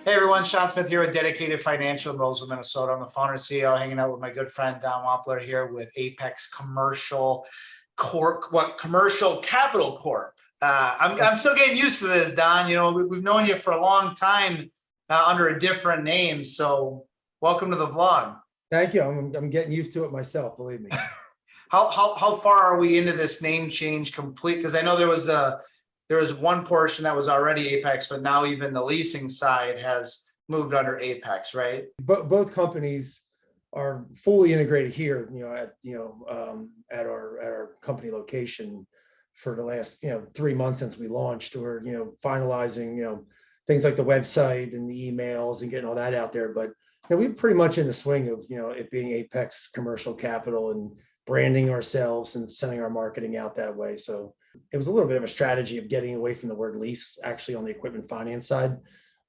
Hey everyone, Shawn Smith here with Dedicated Financial in Roseville, Minnesota. I'm the founder and CEO, hanging out with my good friend Don Wampler here with Apex Commercial Corp, Commercial Capital Corp. I'm still getting used to this, Don. You know, we've known you for a long time under a different name. So welcome to the vlog. Thank you. I'm getting used to it myself, believe me. How far are we into this name change complete? Because I know there was one portion that was already Apex, but now even the leasing side has moved under Apex, right? But both companies are fully integrated here, at our company location for the last 3 months since we launched. We're finalizing things like the website and the emails and getting all that out there. But we're pretty much in the swing of it being Apex Commercial Capital and branding ourselves and sending our marketing out that way. So it was a little bit of a strategy of getting away from the word lease actually on the equipment finance side,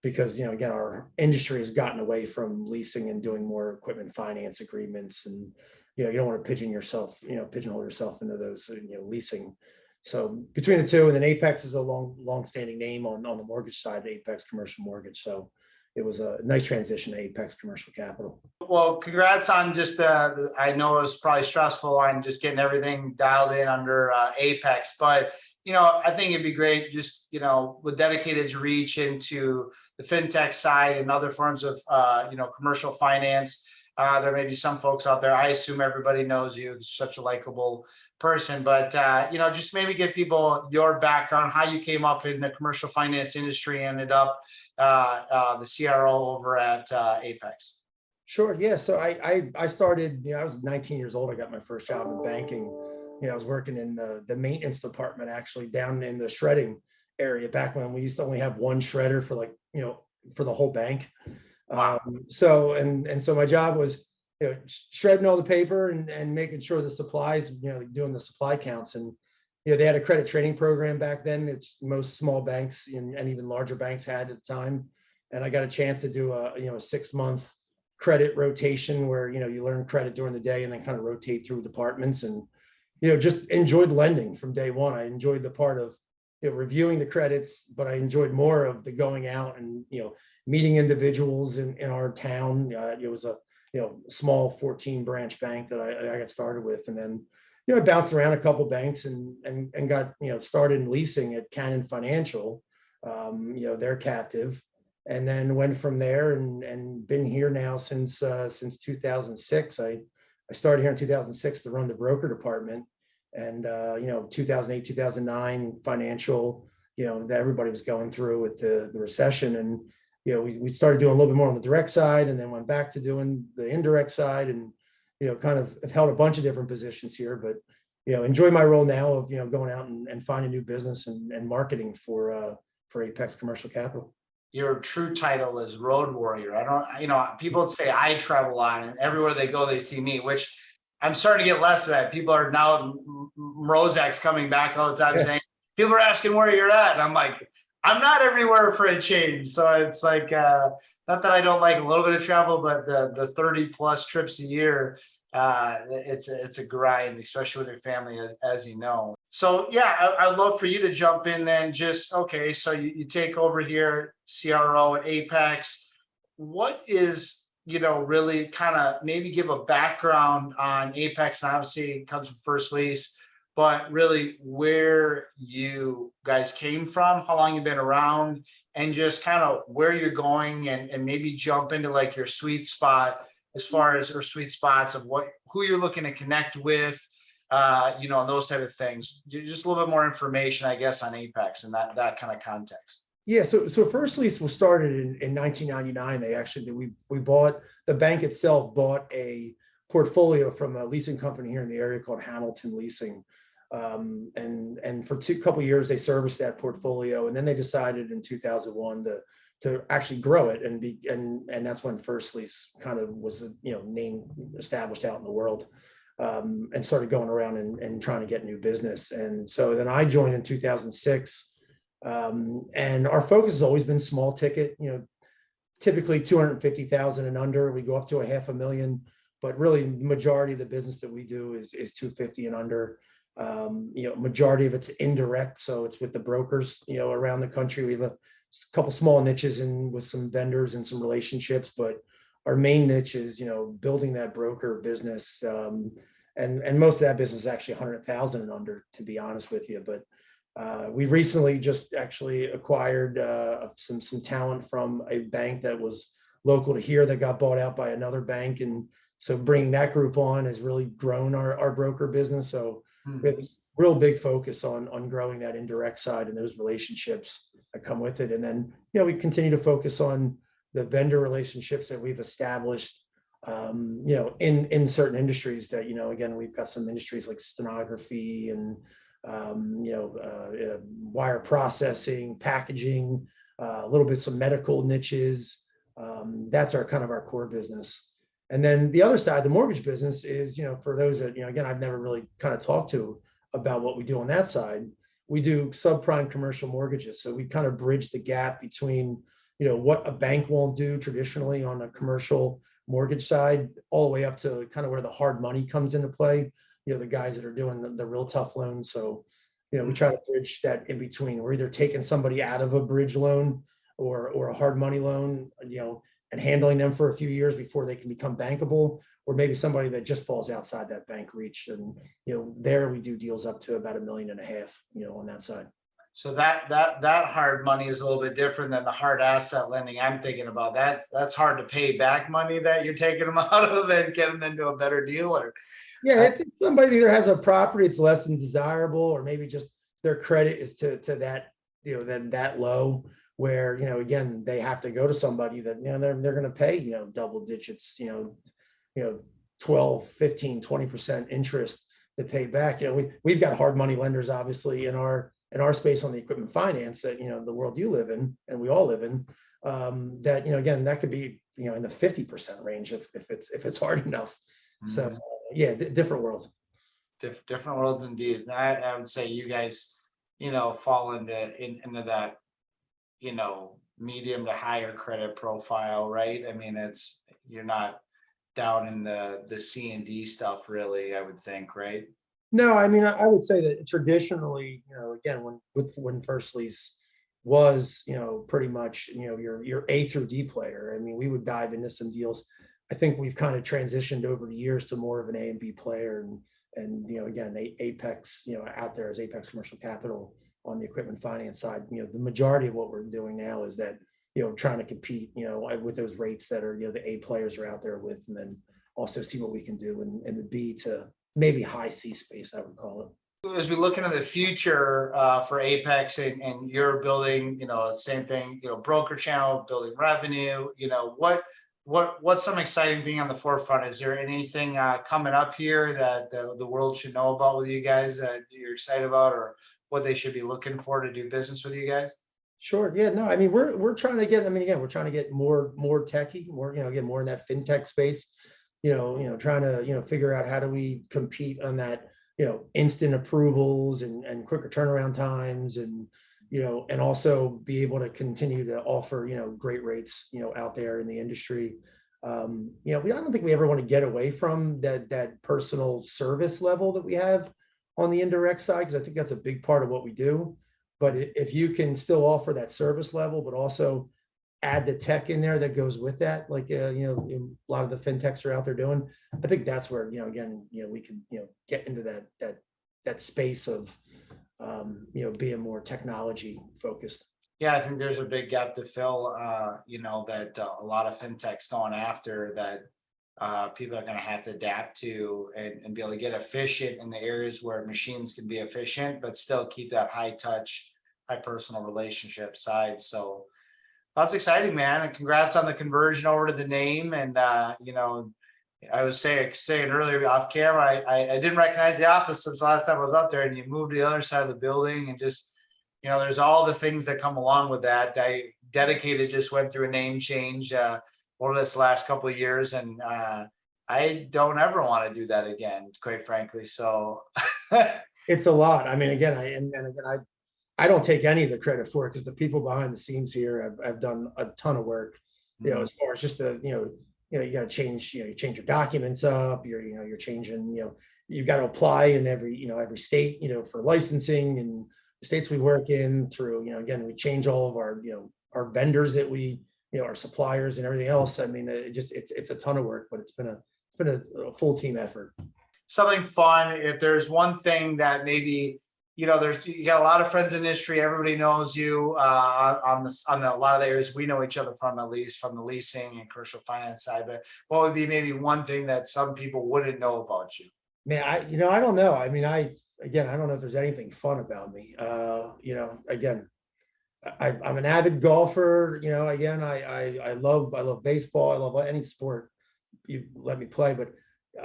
because again, our industry has gotten away from leasing and doing more equipment finance agreements, and you don't want to pigeonhole yourself into those leasing. So between the two, and then Apex is a long-standing name on the mortgage side, Apex Commercial Mortgage. So it was a nice transition to Apex Commercial Capital. Well, congrats on just I know it was probably stressful on just getting everything dialed in under Apex, but I think it'd be great just with Dedicated's reach into the fintech side and other forms of commercial finance. There may be some folks out there. I assume everybody knows you. You're such a likable person, but just maybe give people your background, how you came up in the commercial finance industry, ended up the CRO over at Apex. Sure. Yeah. So I started, I was 19 years old. I got my first job in banking. I was working in the maintenance department, actually down in the shredding area back when we used to only have one shredder for for the whole bank. Wow. So my job was shredding all the paper and making sure the supplies, doing the supply counts. And they had a credit trading program back then. It's most small banks and even larger banks had at the time. And I got a chance to do a 6-month credit rotation where you learn credit during the day and then kind of rotate through departments, and just enjoyed lending from day one. I enjoyed the part of reviewing the credits, but I enjoyed more of the going out and meeting individuals in our town. It was a small 14 branch bank that I got started with, and then I bounced around a couple banks and got started in leasing at Cannon Financial, their captive, and then went from there and been here now since 2006. I started here in 2006 to run the broker department, and 2008, 2009 financial, that everybody was going through with the recession, and we started doing a little bit more on the direct side, and then went back to doing the indirect side, and kind of have held a bunch of different positions here, but enjoy my role now of going out and finding new business and marketing for Apex Commercial Capital. Your true title is Road Warrior. I don't, people say I travel on, and everywhere they go, they see me, which I'm starting to get less of that. People are now, Mrozak's coming back all the time saying, people are asking where you're at. And I'm like, I'm not everywhere for a change. So it's like, not that I don't like a little bit of travel, but the 30 plus trips a year, it's a grind, especially with your family, as you know. So yeah, I'd love for you to jump in then. Okay, so you take over here, CRO at Apex. What is, really kind of maybe give a background on Apex, and obviously it comes from First Lease, but really where you guys came from, how long you've been around, and just kind of where you're going, and maybe jump into like your sweet spot as far as, or sweet spots of who you're looking to connect with, and those type of things. Just a little bit more information, I guess, on Apex and that kind of context. Yeah, so First Lease was started in 1999. They actually we bought, the bank itself bought a portfolio from a leasing company here in the area called Hamilton Leasing, and for a couple of years they serviced that portfolio, and then they decided in 2001 to actually grow it, and that's when First Lease kind of was name established out in the world, and started going around and trying to get new business. And so then I joined in 2006. And our focus has always been small ticket, typically 250,000 and under. We go up to $500,000, but really the majority of the business that we do is 250 and under. Majority of it's indirect. So it's with the brokers, around the country. We have a couple small niches and with some vendors and some relationships, but our main niche is, building that broker business. And most of that business is actually 100,000 and under, to be honest with you. But we recently just actually acquired some talent from a bank that was local to here that got bought out by another bank. And so bringing that group on has really grown our broker business. So we have this real big focus on growing that indirect side and those relationships that come with it. And then, we continue to focus on the vendor relationships that we've established, in certain industries that, again, we've got some industries like stenography and, wire processing, packaging, a little bit some medical niches. That's our kind of our core business. And then the other side, the mortgage business is, for those that, again, I've never really kind of talked to about what we do on that side. We do subprime commercial mortgages. So we kind of bridge the gap between, what a bank won't do traditionally on a commercial mortgage side, all the way up to kind of where the hard money comes into play, the guys that are doing the real tough loans. So, we try to bridge that in between. We're either taking somebody out of a bridge loan or a hard money loan, and handling them for a few years before they can become bankable, or maybe somebody that just falls outside that bank reach. And, there we do deals up to about $1.5 million, on that side. So that hard money is a little bit different than the hard asset lending I'm thinking about. That's hard to pay back money that you're taking them out of and getting them into a better deal. Or yeah, it's somebody that either has a property it's less than desirable, or maybe just their credit is to that, then that low, where, again, they have to go to somebody that, they're going to pay, double digits, 12, 15, 20% interest to pay back. We've got hard money lenders, obviously, in our space on the equipment finance that, the world you live in and we all live in, that, again, that could be, in the 50% range if it's hard enough. So yeah, different worlds. Different worlds indeed. I would say you guys, fall into that, medium to higher credit profile, right? I mean, you're not down in the C and D stuff, really, I would think, right? No, I mean, I would say that traditionally, again, when First Lease was, pretty much, your A through D player. I mean, we would dive into some deals. I think we've kind of transitioned over the years to more of an A and B player, and again, Apex, out there is Apex Commercial Capital on the equipment finance side. The majority of what we're doing now is that, trying to compete, with those rates that are, the A players are out there with, and then also see what we can do in the B to maybe high C space, I would call it. As we look into the future for Apex and you're building, same thing, broker channel, building revenue, what's some exciting thing on the forefront? Is there anything coming up here that the world should know about with you guys that you're excited about, or what they should be looking for to do business with you guys? Sure. Yeah. No. I mean, we're trying to get. I mean, again, we're trying to get more techie, more get more in that fintech space. Trying to figure out how do we compete on that, instant approvals and quicker turnaround times, and and also be able to continue to offer great rates out there in the industry. I don't think we ever want to get away from that personal service level that we have on the indirect side, because I think that's a big part of what we do. But if you can still offer that service level, but also add the tech in there that goes with that, like a lot of the fintechs are out there doing, I think that's where again we can get into that space of being more technology focused. Yeah, I think there's a big gap to fill. That a lot of fintechs going after that. People are going to have to adapt to and be able to get efficient in the areas where machines can be efficient, but still keep that high touch, high personal relationship side. So that's exciting, man. And congrats on the conversion over to the name. And, I was saying earlier off camera, I didn't recognize the office since the last time I was up there, and you moved to the other side of the building, and just, there's all the things that come along with that. Dedicated just went through a name change over this last couple of years. And I don't ever want to do that again, quite frankly. So it's a lot. I mean, again, I don't take any of the credit for it, because the people behind the scenes here have done a ton of work, as far as just you got to change, you change your documents up, you're changing, you've got to apply in every state, for licensing, and the states we work in through, again, we change all of our, our vendors that we, our suppliers and everything else. I mean, it's a ton of work, but it's been a full team effort. Something fun. If there's one thing that maybe, you got a lot of friends in the industry, everybody knows you on a lot of the areas we know each other from, at least from the leasing and commercial finance side. But what would be maybe one thing that some people wouldn't know about you? Man, I don't know. I mean, I don't know if there's anything fun about me. Again, I'm an avid golfer. Again, I love baseball. I love any sport you let me play. But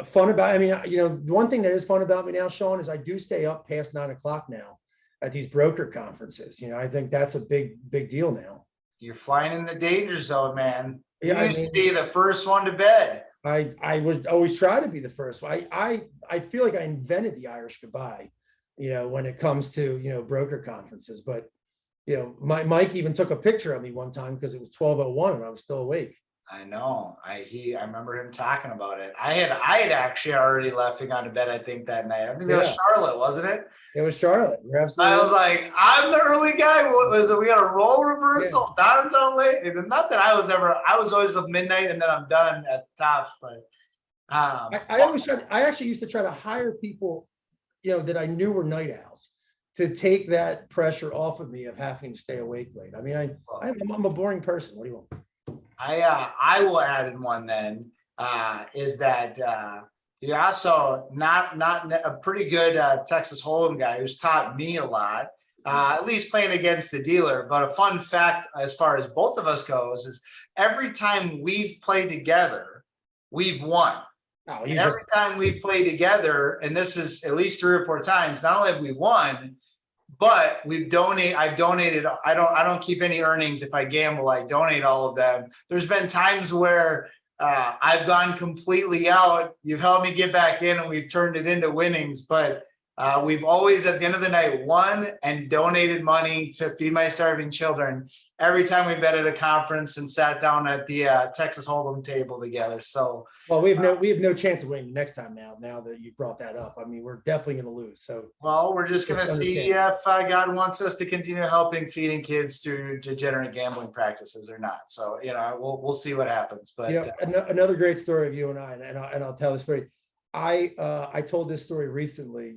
fun about, I mean, the one thing that is fun about me now, Shawn, is I do stay up past 9 o'clock now at these broker conferences. I think that's a big deal now. You're flying in the danger zone, man. You Yeah, used to be the first one to bed. I was always try to be the first. I feel like I invented the Irish goodbye, when it comes to, broker conferences. But, Mike even took a picture of me one time because it was 12:01 and I was still awake. I know. I remember him talking about it. I had actually already left and gone to bed, I think, that night. I think that was Charlotte, wasn't it? It was Charlotte. You're absolutely I was like, I'm the early guy. What was it? We got a role reversal, not until late. Not that I was always up midnight and then I'm done at the tops, but I actually used to try to hire people, that I knew were night owls to take that pressure off of me of having to stay awake late. I mean, I'm a boring person. What do you want? I will add in one then, is that you're also not a pretty good Texas Hold'em guy who's taught me a lot, at least playing against the dealer. But a fun fact as far as both of us goes is every time we've played together, we've won. Oh, every time we've played together, and this is at least 3 or 4 times, not only have we won, but I've donated. I don't keep any earnings. If I gamble, I donate all of them. There's been times where I've gone completely out. You've helped me get back in and we've turned it into winnings, but we've always at the end of the night won and donated money to feed my starving children every time we've been at a conference and sat down at the Texas Hold'em table together. So, well, we have no chance of winning next time now that you brought that up. I mean, we're definitely going to lose. So, well, we're just going to see if God wants us to continue helping feeding kids through degenerate gambling practices or not. So, we'll see what happens. But another great story of you and I, and I'll tell the story. I told this story recently.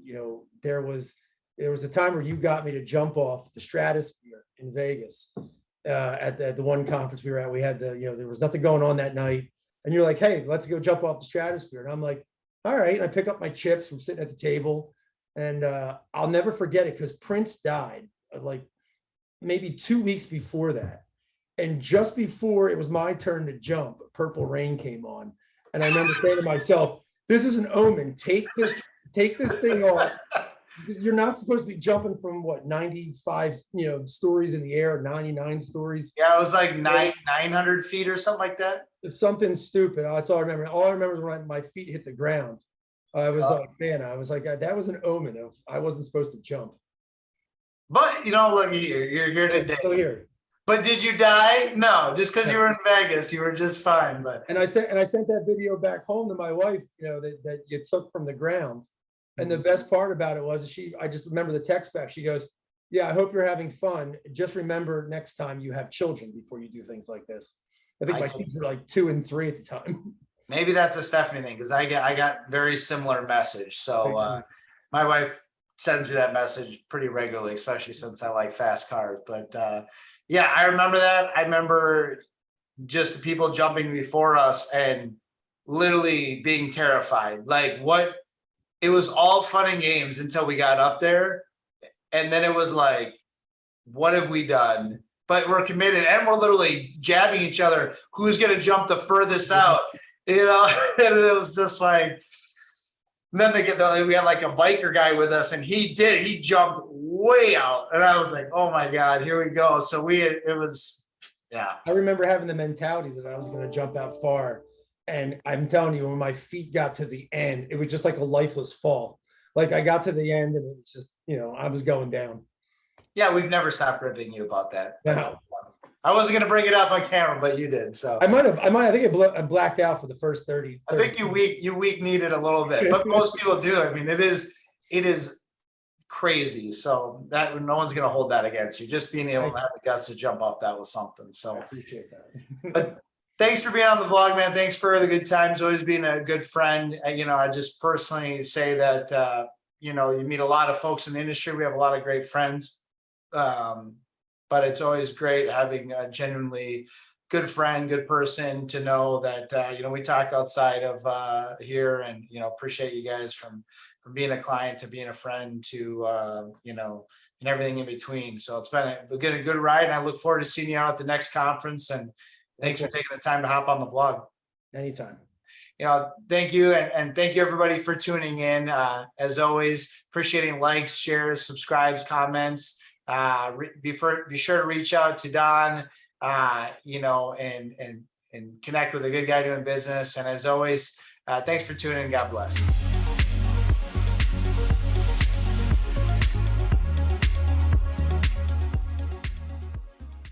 There was a time where you got me to jump off the stratosphere in Vegas at the one conference we were at. We had there was nothing going on that night, and you're like, "Hey, let's go jump off the stratosphere." And I'm like, "All right." And I pick up my chips from sitting at the table, and I'll never forget it because Prince died like maybe 2 weeks before that, and just before it was my turn to jump, Purple Rain came on, and I remember saying to myself, "This is an omen. Take this thing off. You're not supposed to be jumping from 95, stories in the air, 99 stories." Yeah, it was like 900 feet or something like that. It's something stupid. That's all I remember. All I remember is when my feet hit the ground. I was like, man, that was an omen of I wasn't supposed to jump. But look here, you're here today. Still here. But did you die? No, just because you were in Vegas, you were just fine. But I sent that video back home to my wife, that you took from the ground. And the best part about it was I just remember the text back. She goes, "Yeah, I hope you're having fun. Just remember next time you have children before you do things like this." I think my kids were like 2 and 3 at the time. Maybe that's a Stephanie thing because I got very similar message. So my wife sends me that message pretty regularly, especially since I like fast cars. But yeah, I remember that. I remember just the people jumping before us and literally being terrified. Like it was all fun and games until we got up there. And then it was like, what have we done? But we're committed and we're literally jabbing each other. Who's going to jump the furthest out? And it was just like, and then we had like a biker guy with us and he jumped way out. And I was like, oh my God, here we go. So yeah. I remember having the mentality that I was going to jump out far. And I'm telling you, when my feet got to the end, it was just like a lifeless fall. Like I got to the end and it was just, I was going down. Yeah, we've never stopped ribbing you about that. No. I wasn't going to bring it up on camera, but you did. So I think I blacked out for the first 30. I think you weak needed a little bit, but most people do. I mean, it is crazy. So that no one's going to hold that against you. Just being able to have the guts to jump off that was something. So I appreciate that. But thanks for being on the vlog, man. Thanks for the good times. Always being a good friend. I just personally say that, you meet a lot of folks in the industry. We have a lot of great friends. But it's always great having a genuinely good friend, good person to know that, we talk outside of here, and, appreciate you guys from being a client to being a friend to, and everything in between. So it's been a good ride, and I look forward to seeing you out at the next conference, and thanks for taking the time to hop on the vlog. Anytime. Thank you. And thank you everybody for tuning in. As always, appreciating likes, shares, subscribes, comments. Be sure to reach out to Don, and connect with a good guy doing business. And as always, thanks for tuning in. God bless.